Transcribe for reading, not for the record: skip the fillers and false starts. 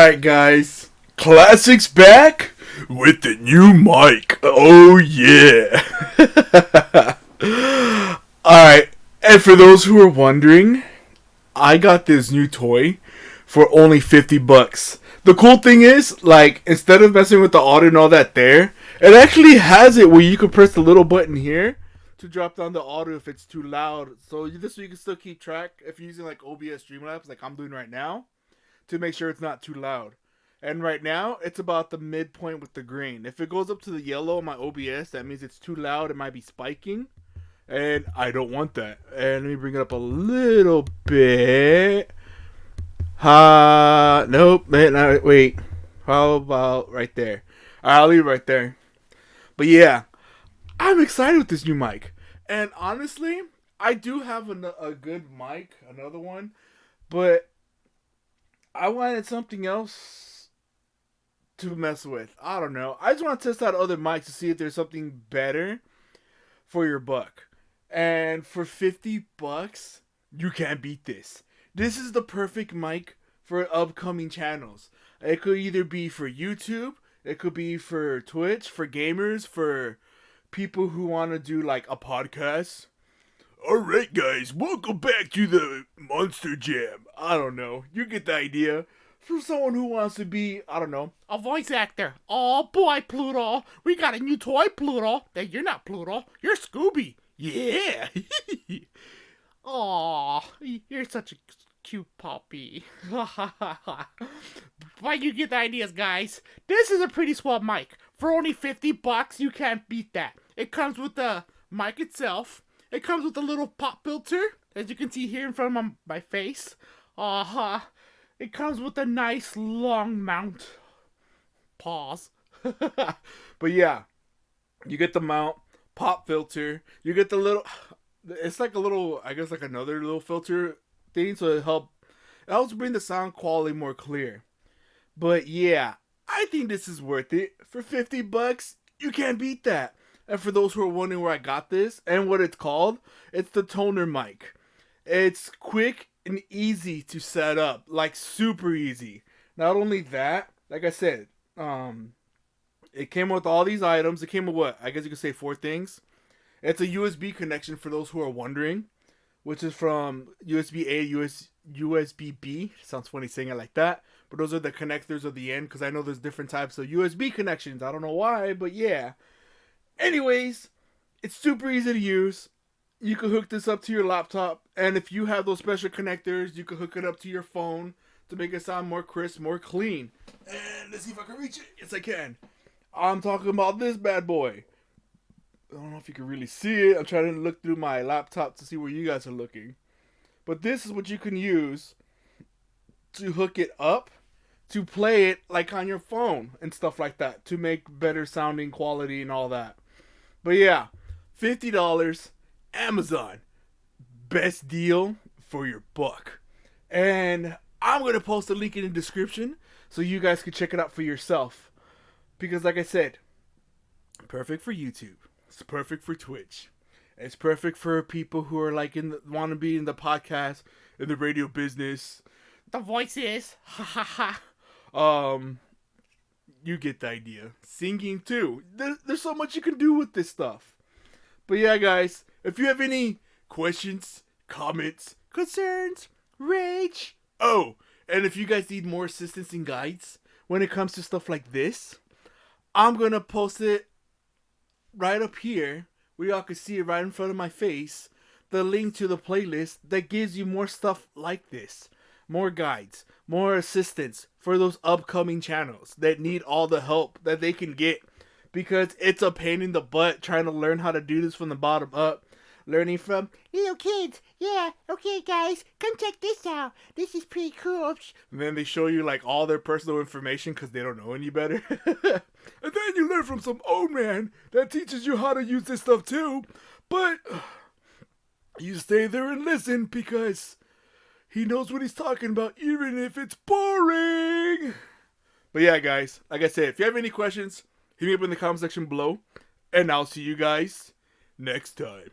Alright, guys. Classics back with the new mic. Oh, yeah. Alright, and for those who are wondering, I got this new toy for only $50. The cool thing is, like, instead of messing with the audio and all that there, it actually has it where you can press the little button here to drop down the audio if it's too loud. So this way you can still keep track if you're using like OBS Streamlabs like I'm doing right now, to make sure it's not too loud. And right now, it's about the midpoint with the green. If it goes up to the yellow on my OBS, that means it's too loud. It might be spiking. And I don't want that. And let me bring it up a little bit. Nope. Wait. How about right there? I'll leave it right there. But yeah, I'm excited with this new mic. And honestly, I do have a good mic, another one. But I wanted something else to mess with. I don't know. I just want to test out other mics to see if there's something better for your buck. And for $50, you can't beat this. This is the perfect mic for upcoming channels. It could either be for YouTube, it could be for Twitch, for gamers, for people who want to do like a podcast. Alright guys, welcome back to the Monster Jam. I don't know, you get the idea. For someone who wants to be, I don't know, a voice actor. Oh boy, Pluto, we got a new toy, Pluto. Hey, you're not Pluto, you're Scooby. Yeah. Aw, you're such a cute puppy. But you get the ideas, guys. This is a pretty swell mic. For only $50, you can't beat that. It comes with the mic itself. It comes with a little pop filter, as you can see here in front of my face. It comes with a nice long mount. Pause. But yeah, you get the mount, pop filter. You get the little, it's like a little, I guess like another little filter thing, so it helps bring the sound quality more clear. But yeah, I think this is worth it. For $50, you can't beat that. And for those who are wondering where I got this and what it's called, it's the Tonor Mic. It's quick and easy to set up, like super easy. Not only that, like I said, it came with all these items. It came with what? I guess you could say 4 things. It's a USB connection for those who are wondering, which is from USB A, USB B. Sounds funny saying it like that, but those are the connectors of the end, because I know there's different types of USB connections. I don't know why, but yeah. Anyways, it's super easy to use. You can hook this up to your laptop, and if you have those special connectors, you can hook it up to your phone to make it sound more crisp, more clean. And let's see if I can reach it. Yes, I can. I'm talking about this bad boy. I don't know if you can really see it. I'm trying to look through my laptop to see where you guys are looking. But this is what you can use to hook it up, to play it like on your phone and stuff like that, to make better sounding quality and all that. But yeah, $50, Amazon. Best deal for your buck. And I'm going to post a link in the description so you guys can check it out for yourself. Because like I said, perfect for YouTube. It's perfect for Twitch. It's perfect for people who are like want to be in the podcast, in the radio business. The voices. Ha ha ha. You get the idea. Singing too. There's so much you can do with this stuff. But yeah, guys, if you have any questions, comments, concerns, rage. Oh, and if you guys need more assistance and guides when it comes to stuff like this, I'm going to post it right up here where y'all can see it right in front of my face. The link to the playlist that gives you more stuff like this. More guides, more assistance for those upcoming channels that need all the help that they can get, because it's a pain in the butt trying to learn how to do this from the bottom up. Learning from little kids. Yeah, okay guys, come check this out. This is pretty cool. And then they show you like all their personal information because they don't know any better. And then you learn from some old man that teaches you how to use this stuff too. But you stay there and listen because he knows what he's talking about, even if it's boring. But yeah, guys, like I said, if you have any questions, hit me up in the comment section below. And I'll see you guys next time.